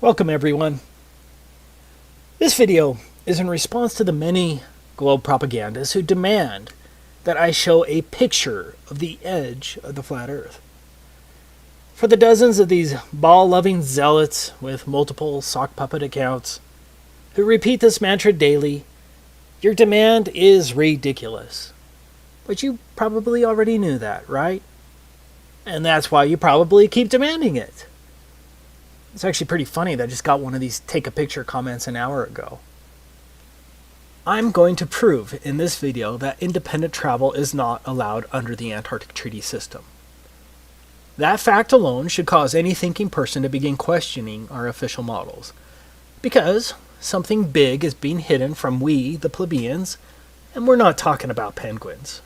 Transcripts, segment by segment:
Welcome everyone. This video is in response to the many globe propagandists who demand that I show a picture of the edge of the flat earth. For the dozens of these ball-loving zealots with multiple sock puppet accounts who repeat this mantra daily, your demand is ridiculous. But you probably already knew that, right? And that's why you probably keep demanding it. It's actually pretty funny that I just got one of these take a picture comments an hour ago. I'm going to prove in this video that independent travel is not allowed under the Antarctic Treaty System. That fact alone should cause any thinking person to begin questioning our official models. Because something big is being hidden from we, the plebeians, and we're not talking about penguins.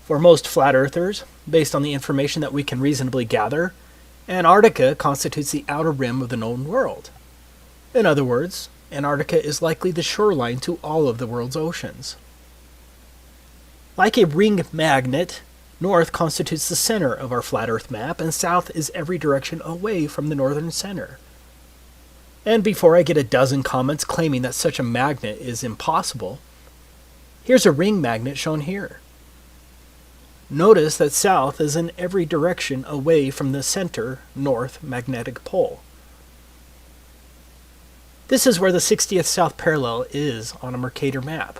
For most flat earthers, based on the information that we can reasonably gather, Antarctica constitutes the outer rim of the known world. In other words, Antarctica is likely the shoreline to all of the world's oceans. Like a ring magnet, north constitutes the center of our flat earth map, and south is every direction away from the northern center. And before I get a dozen comments claiming that such a magnet is impossible, here's a ring magnet shown here. Notice that south is in every direction away from the center north magnetic pole. This is where the 60th south parallel is on a Mercator map.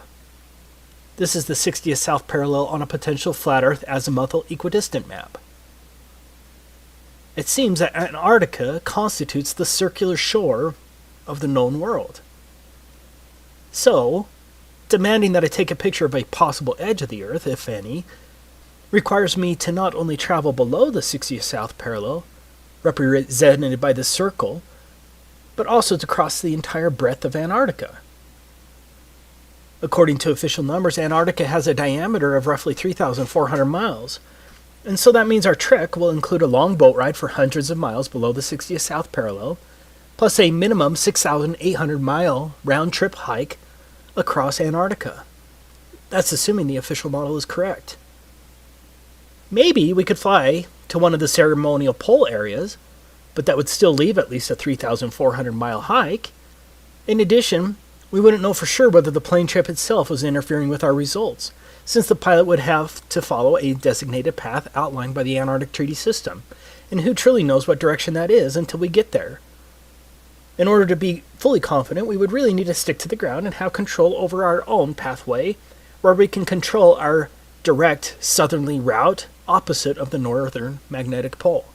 This is the 60th south parallel on a potential flat earth azimuthal equidistant map. It seems that Antarctica constitutes the circular shore of the known world. So, demanding that I take a picture of a possible edge of the earth, if any, requires me to not only travel below the 60th south parallel, represented by the circle, but also to cross the entire breadth of Antarctica. According to official numbers, Antarctica has a diameter of roughly 3,400 miles, and so that means our trek will include a long boat ride for hundreds of miles below the 60th south parallel, plus a minimum 6,800-mile round-trip hike across Antarctica. That's assuming the official model is correct. Maybe we could fly to one of the ceremonial pole areas, but that would still leave at least a 3,400-mile hike. In addition, we wouldn't know for sure whether the plane trip itself was interfering with our results, since the pilot would have to follow a designated path outlined by the Antarctic Treaty System, and who truly knows what direction that is until we get there. In order to be fully confident, we would really need to stick to the ground and have control over our own pathway, where we can control our direct southerly route opposite of the northern magnetic pole.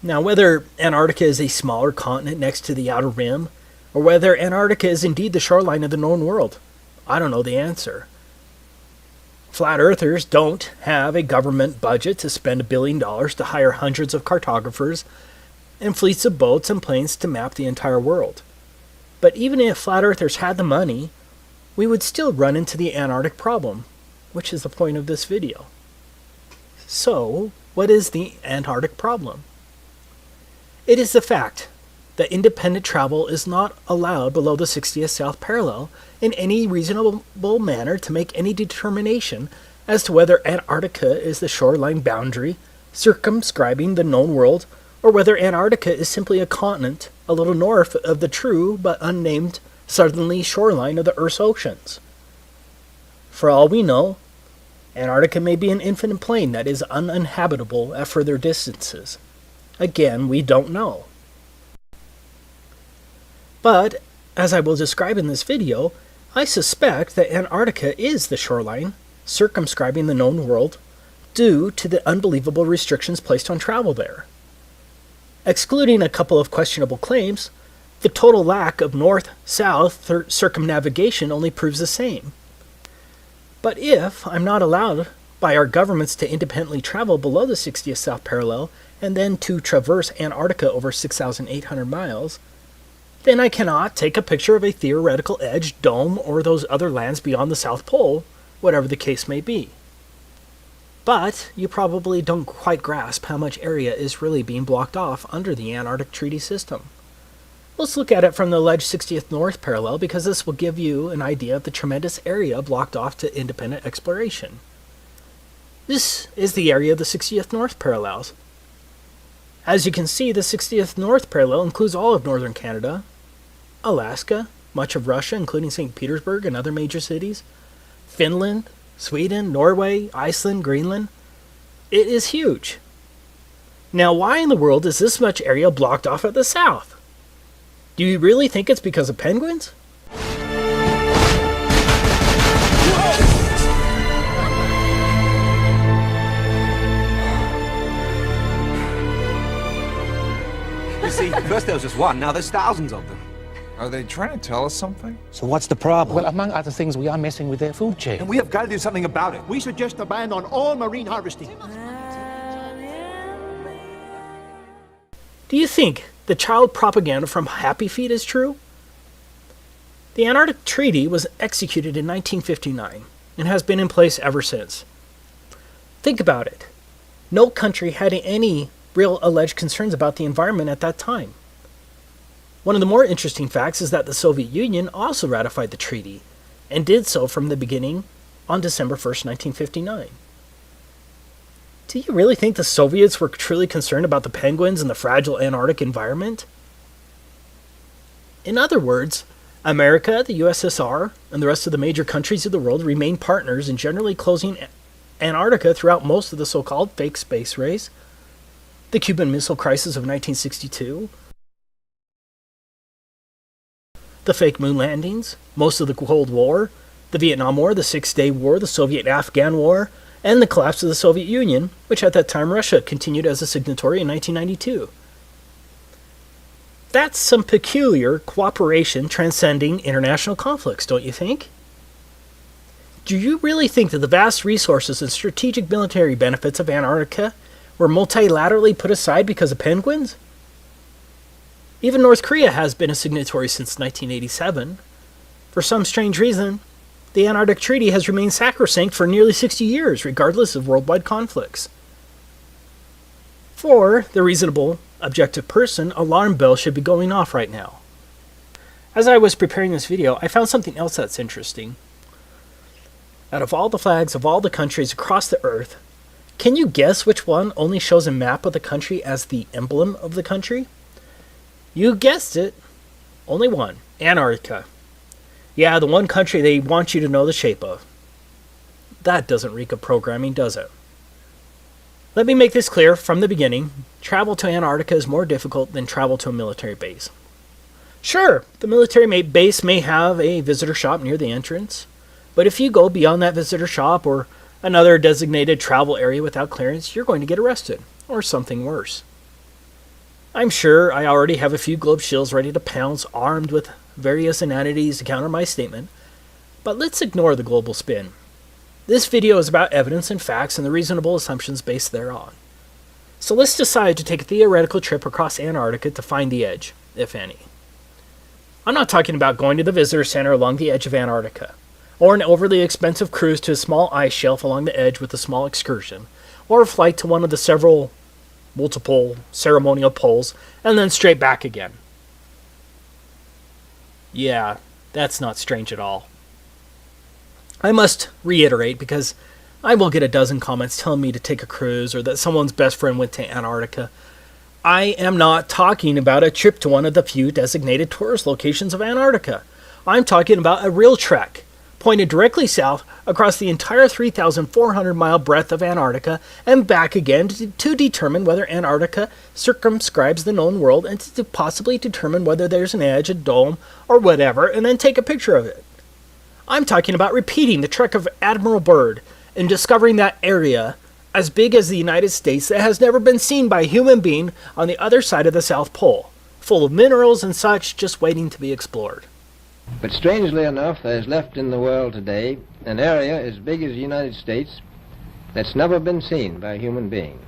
Now, whether Antarctica is a smaller continent next to the outer rim, or whether Antarctica is indeed the shoreline of the known world, I don't know the answer. Flat earthers don't have a government budget to spend $1 billion to hire hundreds of cartographers and fleets of boats and planes to map the entire world. But even if flat earthers had the money, we would still run into the Antarctic problem, which is the point of this video. So, what is the Antarctic problem? It is the fact that independent travel is not allowed below the 60th south parallel in any reasonable manner to make any determination as to whether Antarctica is the shoreline boundary circumscribing the known world, or whether Antarctica is simply a continent a little north of the true but unnamed southerly shoreline of the Earth's oceans. For all we know, Antarctica may be an infinite plain that is uninhabitable at further distances. Again, we don't know. But, as I will describe in this video, I suspect that Antarctica is the shoreline circumscribing the known world due to the unbelievable restrictions placed on travel there. Excluding a couple of questionable claims, the total lack of north-south circumnavigation only proves the same. But if I'm not allowed by our governments to independently travel below the 60th south parallel and then to traverse Antarctica over 6,800 miles, then I cannot take a picture of a theoretical edge, dome, or those other lands beyond the South Pole, whatever the case may be. But you probably don't quite grasp how much area is really being blocked off under the Antarctic Treaty System. Let's look at it from the alleged 60th north parallel, because this will give you an idea of the tremendous area blocked off to independent exploration. This is the area of the 60th north parallels. As you can see, the 60th North parallel includes all of northern Canada, Alaska, much of Russia, including St. Petersburg and other major cities, Finland, Sweden, Norway, Iceland, Greenland. It is huge. Now, why in the world is this much area blocked off at the south? Do you really think it's because of penguins? You see, first there was just one, now there's thousands of them. Are they trying to tell us something? So what's the problem? Well, among other things, we are messing with their food chain. And we have got to do something about it. We suggest a ban on all marine harvesting. Do you think the child propaganda from Happy Feet is true? The Antarctic Treaty was executed in 1959 and has been in place ever since. Think about it. No country had any real alleged concerns about the environment at that time. One of the more interesting facts is that the Soviet Union also ratified the treaty, and did so from the beginning on December 1st, 1959. Do you really think the Soviets were truly concerned about the penguins and the fragile Antarctic environment? In other words, America, the USSR, and the rest of the major countries of the world remained partners in generally closing Antarctica throughout most of the so-called fake space race, the Cuban Missile Crisis of 1962, the fake moon landings, most of the Cold War, the Vietnam War, the Six-Day War, the Soviet-Afghan War, and the collapse of the Soviet Union, which at that time Russia continued as a signatory in 1992. That's some peculiar cooperation transcending international conflicts, don't you think? Do you really think that the vast resources and strategic military benefits of Antarctica were multilaterally put aside because of penguins? Even North Korea has been a signatory since 1987. For some strange reason, the Antarctic Treaty has remained sacrosanct for nearly 60 years, regardless of worldwide conflicts. For the reasonable, objective person, alarm bells should be going off right now. As I was preparing this video, I found something else that's interesting. Out of all the flags of all the countries across the earth, can you guess which one only shows a map of the country as the emblem of the country? You guessed it. Only one. Antarctica. Yeah, the one country they want you to know the shape of. That doesn't reek of programming, does it? Let me make this clear from the beginning. Travel to Antarctica is more difficult than travel to a military base. Sure, the military base may have a visitor shop near the entrance, but if you go beyond that visitor shop or another designated travel area without clearance, you're going to get arrested, or something worse. I'm sure I already have a few globe shills ready to pounce, armed with various inanities to counter my statement, but let's ignore the global spin. This video is about evidence and facts and the reasonable assumptions based thereon. So let's decide to take a theoretical trip across Antarctica to find the edge, if any. I'm not talking about going to the visitor center along the edge of Antarctica, or an overly expensive cruise to a small ice shelf along the edge with a small excursion, or a flight to one of the multiple ceremonial poles, and then straight back again. Yeah, that's not strange at all. I must reiterate, because I will get a dozen comments telling me to take a cruise or that someone's best friend went to Antarctica. I am not talking about a trip to one of the few designated tourist locations of Antarctica. I'm talking about a real trek, pointed directly south across the entire 3,400-mile breadth of Antarctica and back again to determine whether Antarctica circumscribes the known world and to possibly determine whether there's an edge, a dome, or whatever, and then take a picture of it. I'm talking about repeating the trek of Admiral Byrd and discovering that area as big as the United States that has never been seen by a human being on the other side of the South Pole, full of minerals and such just waiting to be explored. But strangely enough, there is left in the world today an area as big as the United States that's never been seen by a human being.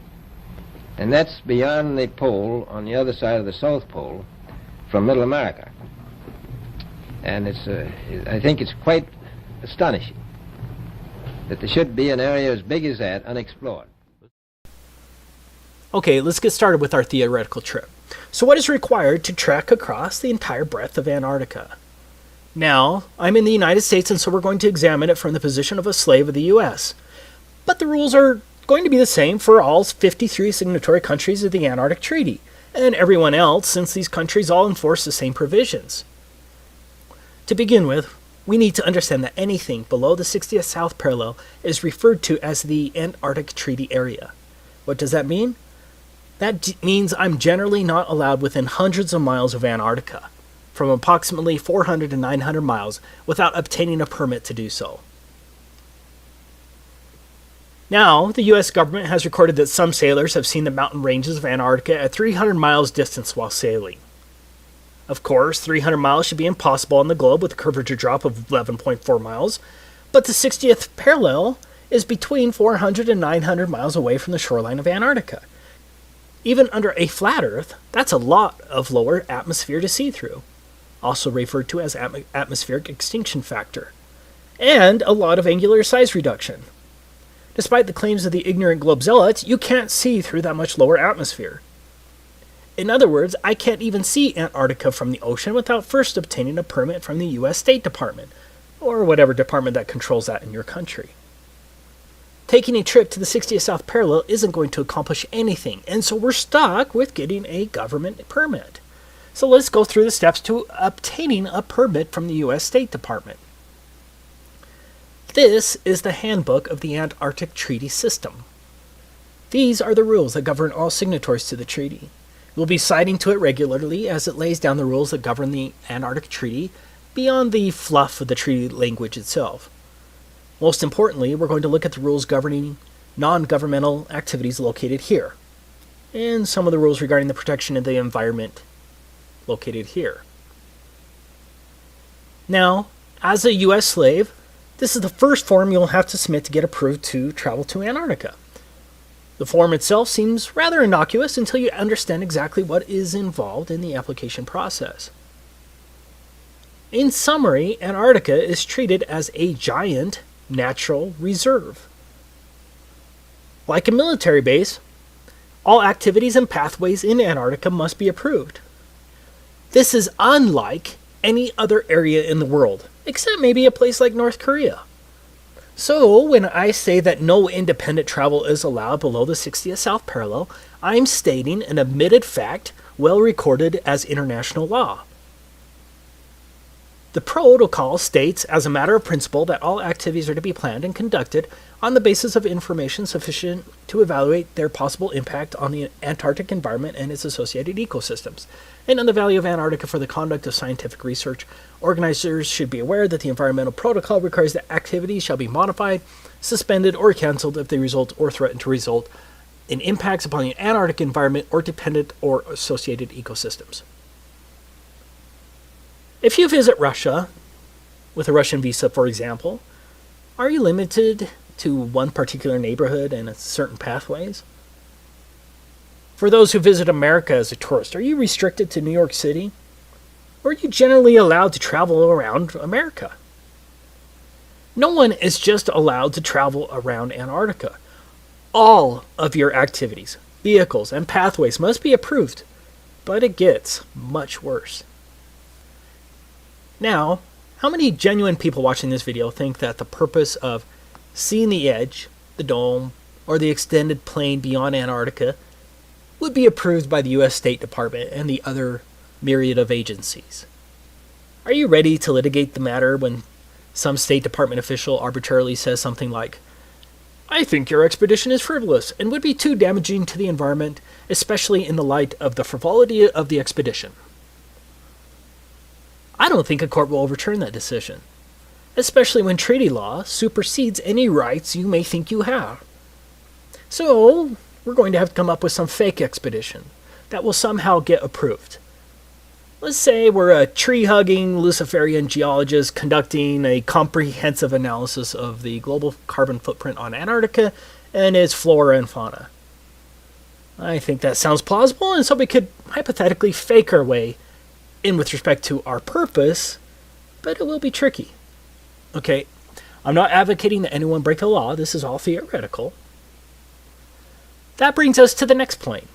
And that's beyond the pole on the other side of the South Pole from Middle America. And I think it's quite astonishing that there should be an area as big as that unexplored. Okay, let's get started with our theoretical trip. So what is required to trek across the entire breadth of Antarctica? Now, I'm in the United States, and so we're going to examine it from the position of a slave of the U.S. But the rules are going to be the same for all 53 signatory countries of the Antarctic Treaty, and everyone else, since these countries all enforce the same provisions. To begin with, we need to understand that anything below the 60th south parallel is referred to as the Antarctic Treaty Area. What does that mean? That means I'm generally not allowed within hundreds of miles of Antarctica, from approximately 400 to 900 miles, without obtaining a permit to do so. Now, the U.S. government has recorded that some sailors have seen the mountain ranges of Antarctica at 300 miles distance while sailing. Of course, 300 miles should be impossible on the globe with a curvature drop of 11.4 miles, but the 60th parallel is between 400 and 900 miles away from the shoreline of Antarctica. Even under a flat Earth, that's a lot of lower atmosphere to see through, also referred to as atmospheric extinction factor, and a lot of angular size reduction. Despite the claims of the ignorant globe zealots, you can't see through that much lower atmosphere. In other words, I can't even see Antarctica from the ocean without first obtaining a permit from the U.S. State Department, or whatever department that controls that in your country. Taking a trip to the 60th South Parallel isn't going to accomplish anything, and so we're stuck with getting a government permit. So let's go through the steps to obtaining a permit from the U.S. State Department. This is the handbook of the Antarctic Treaty System. These are the rules that govern all signatories to the treaty. We'll be citing to it regularly as it lays down the rules that govern the Antarctic Treaty beyond the fluff of the treaty language itself. Most importantly, we're going to look at the rules governing non-governmental activities located here, and some of the rules regarding the protection of the environment located here. Now, as a U.S. slave, this is the first form you'll have to submit to get approved to travel to Antarctica. The form itself seems rather innocuous until you understand exactly what is involved in the application process. In summary, Antarctica is treated as a giant natural reserve. Like a military base, all activities and pathways in Antarctica must be approved. This is unlike any other area in the world, except maybe a place like North Korea. So, when I say that no independent travel is allowed below the 60th South Parallel, I'm stating an admitted fact well recorded as international law. The protocol states, as a matter of principle, that all activities are to be planned and conducted on the basis of information sufficient to evaluate their possible impact on the Antarctic environment and its associated ecosystems, and on the value of Antarctica for the conduct of scientific research. Organizers should be aware that the environmental protocol requires that activities shall be modified, suspended, or cancelled if they result or threaten to result in impacts upon the Antarctic environment or dependent or associated ecosystems. If you visit Russia, with a Russian visa for example, are you limited to one particular neighborhood and certain pathways? For those who visit America as a tourist, are you restricted to New York City? Or are you generally allowed to travel around America? No one is just allowed to travel around Antarctica. All of your activities, vehicles, and pathways must be approved, but it gets much worse. Now, how many genuine people watching this video think that the purpose of seeing the edge, the dome, or the extended plain beyond Antarctica would be approved by the U.S. State Department and the other myriad of agencies? Are you ready to litigate the matter when some State Department official arbitrarily says something like, "I think your expedition is frivolous and would be too damaging to the environment, especially in the light of the frivolity of the expedition"? I don't think a court will overturn that decision, especially when treaty law supersedes any rights you may think you have. So, we're going to have to come up with some fake expedition that will somehow get approved. Let's say we're a tree-hugging Luciferian geologist conducting a comprehensive analysis of the global carbon footprint on Antarctica and its flora and fauna. I think that sounds plausible, and so we could hypothetically fake our way in with respect to our purpose, but it will be tricky. Okay, I'm not advocating that anyone break the law. This is all theoretical. That brings us to the next point.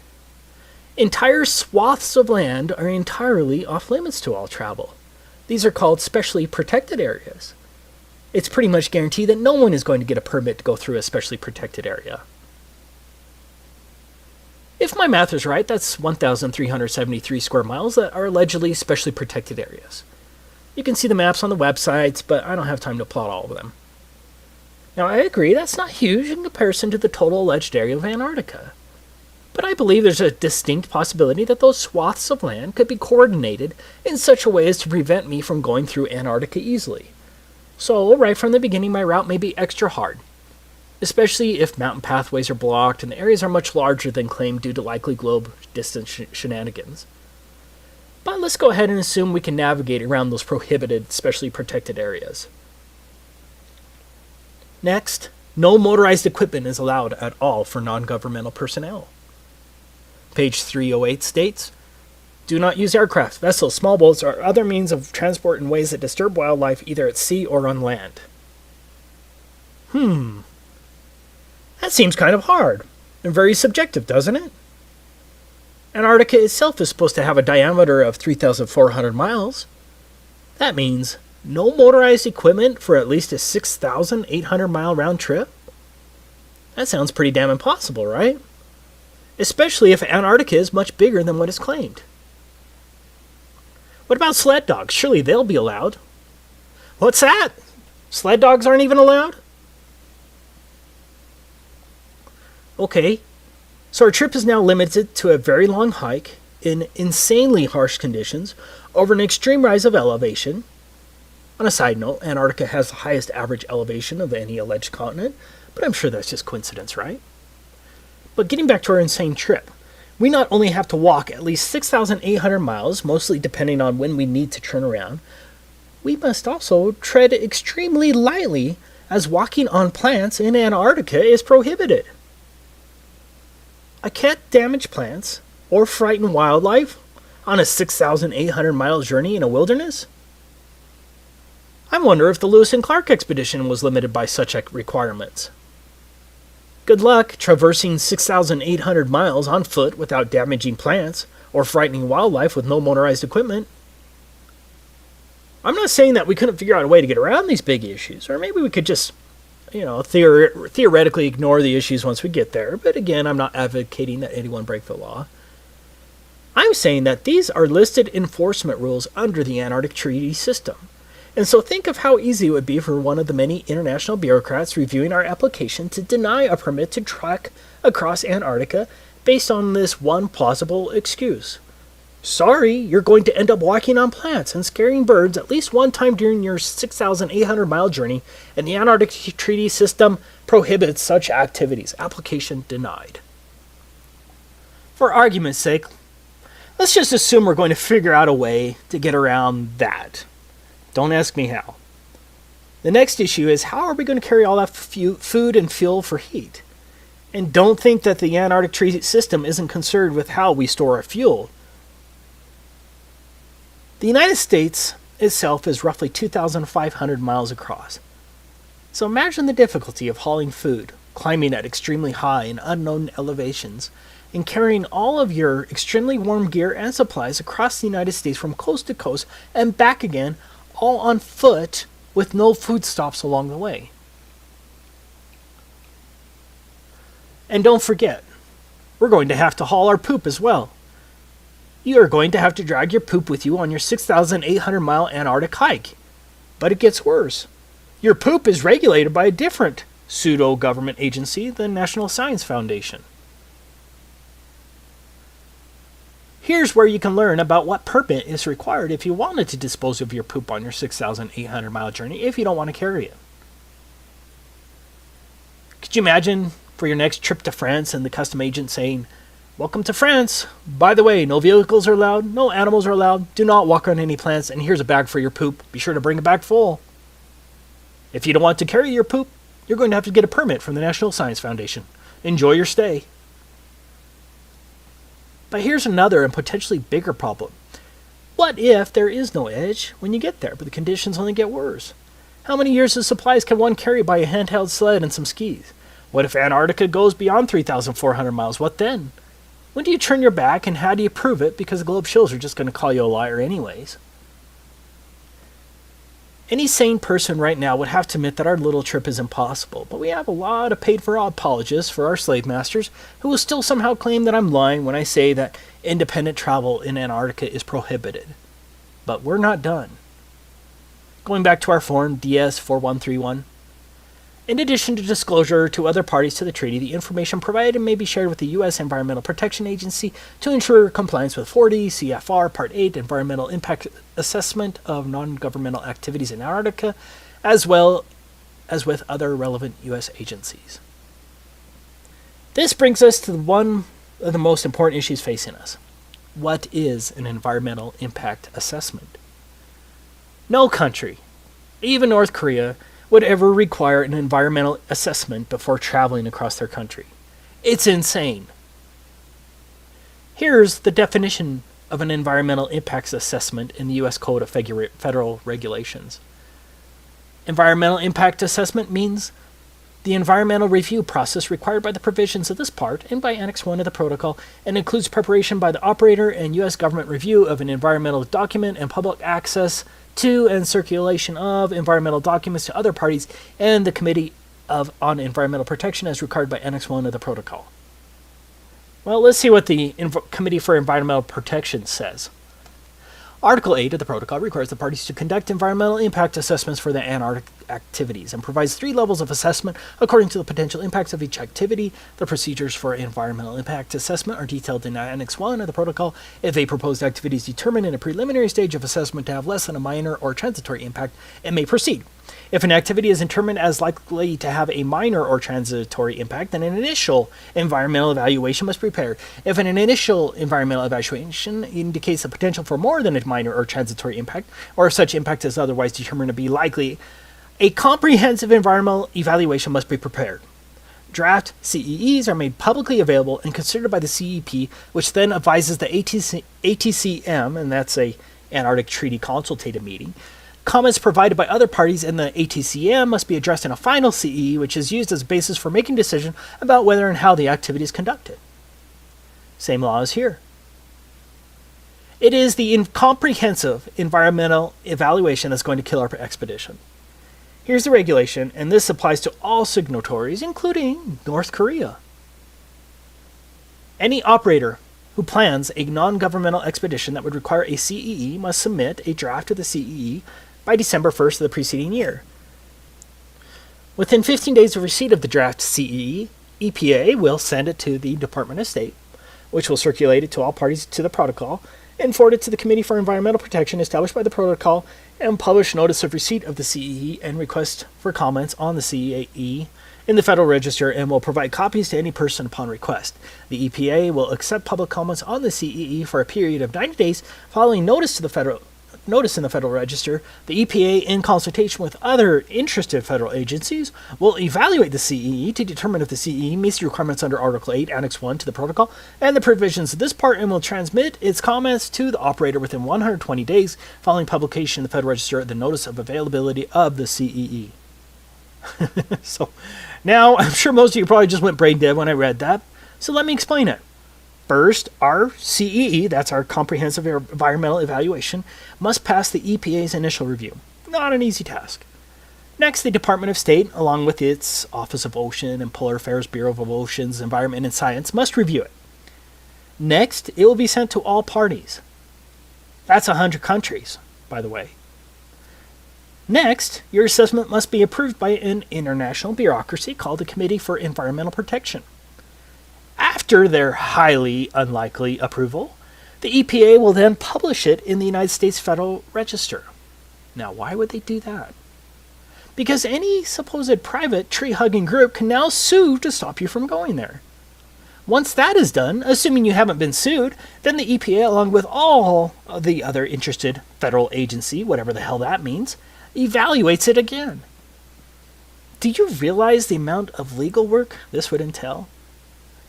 Entire swaths of land are entirely off limits to all travel. These are called specially protected areas. It's pretty much guaranteed that no one is going to get a permit to go through a specially protected area. If my math is right, that's 1,373 square miles that are allegedly specially protected areas. You can see the maps on the websites, but I don't have time to plot all of them. Now, I agree that's not huge in comparison to the total alleged area of Antarctica. But I believe there's a distinct possibility that those swaths of land could be coordinated in such a way as to prevent me from going through Antarctica easily. So, right from the beginning, my route may be extra hard, especially if mountain pathways are blocked and the areas are much larger than claimed due to likely globe distance shenanigans. But let's go ahead and assume we can navigate around those prohibited, specially protected areas. Next, no motorized equipment is allowed at all for non-governmental personnel. Page 308 states, do not use aircraft, vessels, small boats, or other means of transport in ways that disturb wildlife either at sea or on land. That seems kind of hard, and very subjective, doesn't it? Antarctica itself is supposed to have a diameter of 3,400 miles. That means no motorized equipment for at least a 6,800 mile round trip? That sounds pretty damn impossible, right? Especially if Antarctica is much bigger than what is claimed. What about sled dogs? Surely they'll be allowed. What's that? Sled dogs aren't even allowed? Okay, so our trip is now limited to a very long hike in insanely harsh conditions over an extreme rise of elevation. On a side note, Antarctica has the highest average elevation of any alleged continent, but I'm sure that's just coincidence, right? But getting back to our insane trip, we not only have to walk at least 6,800 miles, mostly depending on when we need to turn around, we must also tread extremely lightly as walking on plants in Antarctica is prohibited. I can't damage plants or frighten wildlife on a 6,800 mile journey in a wilderness? I wonder if the Lewis and Clark expedition was limited by such requirements. Good luck traversing 6,800 miles on foot without damaging plants or frightening wildlife with no motorized equipment. I'm not saying that we couldn't figure out a way to get around these big issues, or maybe we could just, theoretically ignore the issues once we get there, but again, I'm not advocating that anyone break the law. I'm saying that these are listed enforcement rules under the Antarctic Treaty System. And so think of how easy it would be for one of the many international bureaucrats reviewing our application to deny a permit to trek across Antarctica based on this one plausible excuse. Sorry, you're going to end up walking on plants and scaring birds at least one time during your 6,800 mile journey, and the Antarctic Treaty System prohibits such activities. Application denied. For argument's sake, let's just assume we're going to figure out a way to get around that. Don't ask me how. The next issue is, how are we going to carry all that food and fuel for heat? And don't think that the Antarctic Treaty System isn't concerned with how we store our fuel. The United States itself is roughly 2,500 miles across. So imagine the difficulty of hauling food, climbing at extremely high and unknown elevations, and carrying all of your extremely warm gear and supplies across the United States from coast to coast and back again, all on foot with no food stops along the way. And don't forget, we're going to have to haul our poop as well. You are going to have to drag your poop with you on your 6,800 mile Antarctic hike. But it gets worse. Your poop is regulated by a different pseudo-government agency, the National Science Foundation. Here's where you can learn about what permit is required if you wanted to dispose of your poop on your 6,800 mile journey if you don't want to carry it. Could you imagine for your next trip to France and the custom agent saying, "Welcome to France. By the way, no vehicles are allowed, no animals are allowed, do not walk on any plants, and here's a bag for your poop. Be sure to bring it back full." If you don't want to carry your poop, you're going to have to get a permit from the National Science Foundation. Enjoy your stay. But here's another and potentially bigger problem. What if there is no edge when you get there, but the conditions only get worse? How many years of supplies can one carry by a handheld sled and some skis? What if Antarctica goes beyond 3,400 miles? What then? When do you turn your back, and how do you prove it? Because the globe shows are just going to call you a liar anyways. Any sane person right now would have to admit that our little trip is impossible, but we have a lot of paid-for apologists for our slave masters who will still somehow claim that I'm lying when I say that independent travel in Antarctica is prohibited. But we're not done. Going back to our form DS4131, in addition to disclosure to other parties to the treaty, the information provided may be shared with the U.S. Environmental Protection Agency to ensure compliance with 40 CFR Part 8 Environmental Impact Assessment of Non-Governmental Activities in Antarctica, as well as with other relevant U.S. agencies. This brings us to one of the most important issues facing us. What is an environmental impact assessment? No country, even North Korea, would ever require an environmental assessment before traveling across their country. It's insane. Here's the definition of an environmental impacts assessment in the U.S. Code of Federal Regulations. Environmental impact assessment means the environmental review process required by the provisions of this part and by Annex 1 of the Protocol, and includes preparation by the operator and U.S. government review of an environmental document and public access to and circulation of environmental documents to other parties and the Committee on Environmental Protection as required by Annex 1 of the Protocol. Well, let's see what the Committee for Environmental Protection says. Article 8 of the Protocol requires the parties to conduct environmental impact assessments for the Antarctic activities and provides 3 levels of assessment according to the potential impacts of each activity. The procedures for environmental impact assessment are detailed in Annex 1 of the Protocol. If a proposed activity is determined in a preliminary stage of assessment to have less than a minor or transitory impact, it may proceed. If an activity is determined as likely to have a minor or transitory impact, then an initial environmental evaluation must be prepared. If an initial environmental evaluation indicates the potential for more than a minor or transitory impact, or if such impact is otherwise determined to be likely, a comprehensive environmental evaluation must be prepared. Draft CEEs are made publicly available and considered by the CEP, which then advises the ATCM, and that's a Antarctic Treaty Consultative Meeting. Comments provided by other parties in the ATCM must be addressed in a final CEE, which is used as a basis for making a decision about whether and how the activity is conducted. Same law as here. It is the comprehensive environmental evaluation that's going to kill our expedition. Here's the regulation, and this applies to all signatories, including North Korea. Any operator who plans a non-governmental expedition that would require a CEE must submit a draft of the CEE by December 1st of the preceding year. Within 15 days of receipt of the draft CEE, EPA will send it to the Department of State, which will circulate it to all parties to the protocol, and forward it to the Committee for Environmental Protection established by the protocol, and publish notice of receipt of the CEE and request for comments on the CEE in the Federal Register, and will provide copies to any person upon request. The EPA will accept public comments on the CEE for a period of 90 days following notice in the Federal Register. The EPA, in consultation with other interested federal agencies, will evaluate the CEE to determine if the CEE meets the requirements under Article 8, Annex 1 to the Protocol, and the provisions of this part, and will transmit its comments to the operator within 120 days following publication in the Federal Register of the notice of availability of the CEE. So, now, I'm sure most of you probably just went brain dead when I read that, so let me explain it. First, our CEE, that's our Comprehensive Environmental Evaluation, must pass the EPA's initial review. Not an easy task. Next, the Department of State, along with its Office of Ocean and Polar Affairs Bureau of Oceans, Environment and Science, must review it. Next, it will be sent to all parties. That's 100 countries, by the way. Next, your assessment must be approved by an international bureaucracy called the Committee for Environmental Protection. After their highly unlikely approval, the EPA will then publish it in the United States Federal Register. Now, why would they do that? Because any supposed private tree-hugging group can now sue to stop you from going there. Once that is done, assuming you haven't been sued, then the EPA, along with all of the other interested federal agency, whatever the hell that means, evaluates it again. Do you realize the amount of legal work this would entail?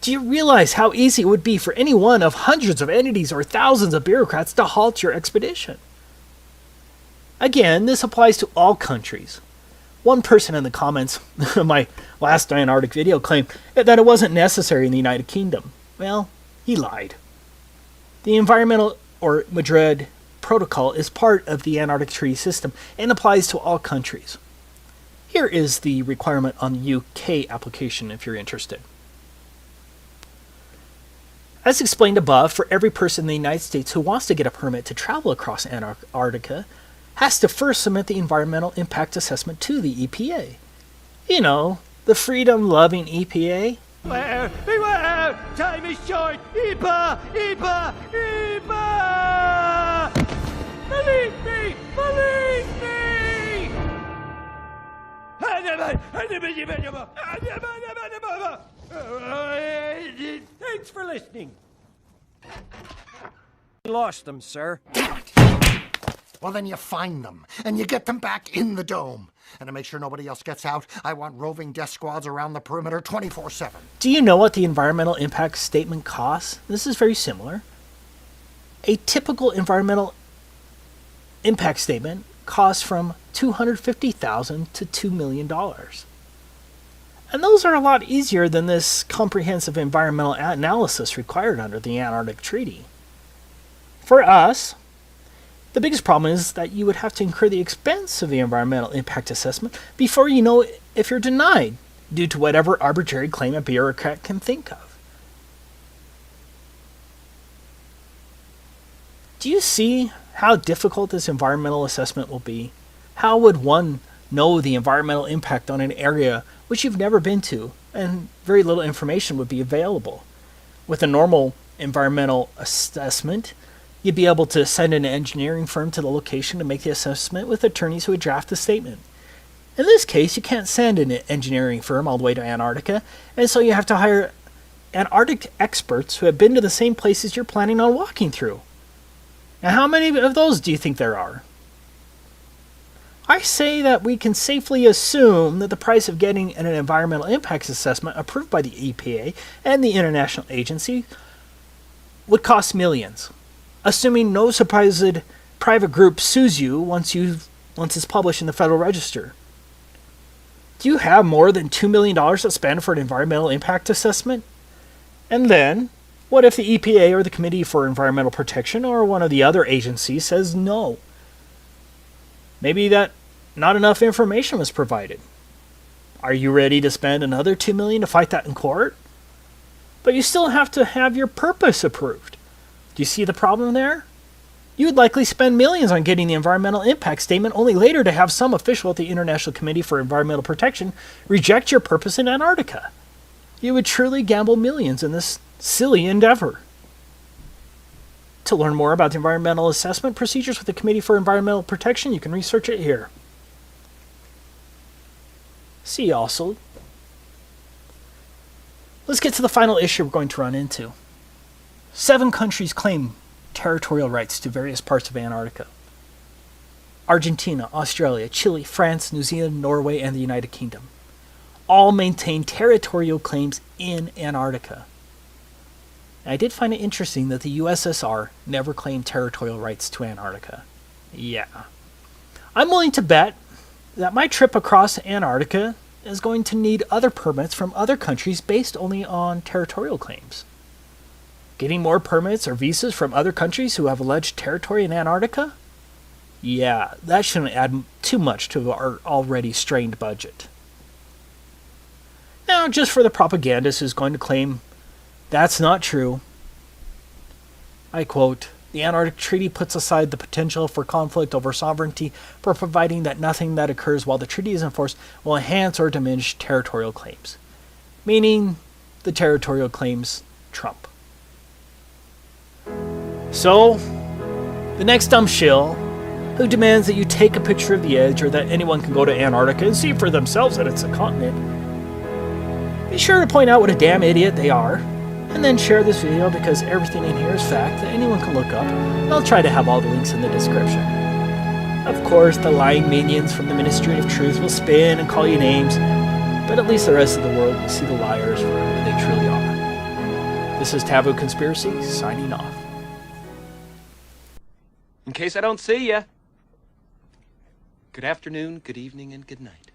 Do you realize how easy it would be for any one of hundreds of entities or thousands of bureaucrats to halt your expedition? Again, this applies to all countries. One person in the comments of my last Antarctic video claimed that it wasn't necessary in the United Kingdom. Well, he lied. The Environmental or Madrid Protocol is part of the Antarctic Treaty System and applies to all countries. Here is the requirement on the UK application if you're interested. As explained above, for every person in the United States who wants to get a permit to travel across Antarctica, has to first submit the environmental impact assessment to the EPA. You know, the freedom-loving EPA. Beware! Beware! Time is short! EPA! EPA! EPA! Believe me! Believe me! Thanks for listening. Lost them, sir. Well, then you find them, and you get them back in the dome. And to make sure nobody else gets out, I want roving death squads around the perimeter 24/7. Do you know what the environmental impact statement costs? This is very similar. A typical environmental impact statement costs from $250,000 to $2 million. And those are a lot easier than this comprehensive environmental analysis required under the Antarctic Treaty. For us, the biggest problem is that you would have to incur the expense of the environmental impact assessment before you know if you're denied, due to whatever arbitrary claim a bureaucrat can think of. Do you see how difficult this environmental assessment will be? How would one know the environmental impact on an area which you've never been to, and very little information would be available? With a normal environmental assessment, you'd be able to send an engineering firm to the location to make the assessment with attorneys who would draft the statement. In this case, you can't send an engineering firm all the way to Antarctica, and so you have to hire Antarctic experts who have been to the same places you're planning on walking through. Now, how many of those do you think there are? I say that we can safely assume that the price of getting an environmental impacts assessment approved by the EPA and the international agency would cost millions, assuming no supposed private group sues you once it's published in the Federal Register. Do you have more than $2 million to spend for an environmental impact assessment? And then, what if the EPA or the Committee for Environmental Protection or one of the other agencies says no? Maybe that not enough information was provided. Are you ready to spend another $2 million to fight that in court? But you still have to have your purpose approved. Do you see the problem there? You would likely spend millions on getting the environmental impact statement, only later to have some official at the International Committee for Environmental Protection reject your purpose in Antarctica. You would truly gamble millions in this silly endeavor. To learn more about the environmental assessment procedures with the Committee for Environmental Protection, you can research it here. See also, let's get to the final issue we're going to run into. 7 countries claim territorial rights to various parts of Antarctica. Argentina, Australia, Chile, France, New Zealand, Norway, and the United Kingdom all maintain territorial claims in Antarctica. I did find it interesting that the USSR never claimed territorial rights to Antarctica. Yeah. I'm willing to bet that my trip across Antarctica is going to need other permits from other countries based only on territorial claims. Getting more permits or visas from other countries who have alleged territory in Antarctica? Yeah, that shouldn't add too much to our already strained budget. Now, just for the propagandist who's going to claim that's not true, I quote, "The Antarctic Treaty puts aside the potential for conflict over sovereignty by providing that nothing that occurs while the treaty is in force will enhance or diminish territorial claims." Meaning, the territorial claims trump. So, the next dumb shill who demands that you take a picture of the edge or that anyone can go to Antarctica and see for themselves that it's a continent, be sure to point out what a damn idiot they are, and then share this video because everything in here is fact that anyone can look up, and I'll try to have all the links in the description. Of course, the lying minions from the Ministry of Truth will spin and call you names, but at least the rest of the world will see the liars for who they truly are. This is Taboo Conspiracy, signing off. In case I don't see ya. Good afternoon, good evening, and good night.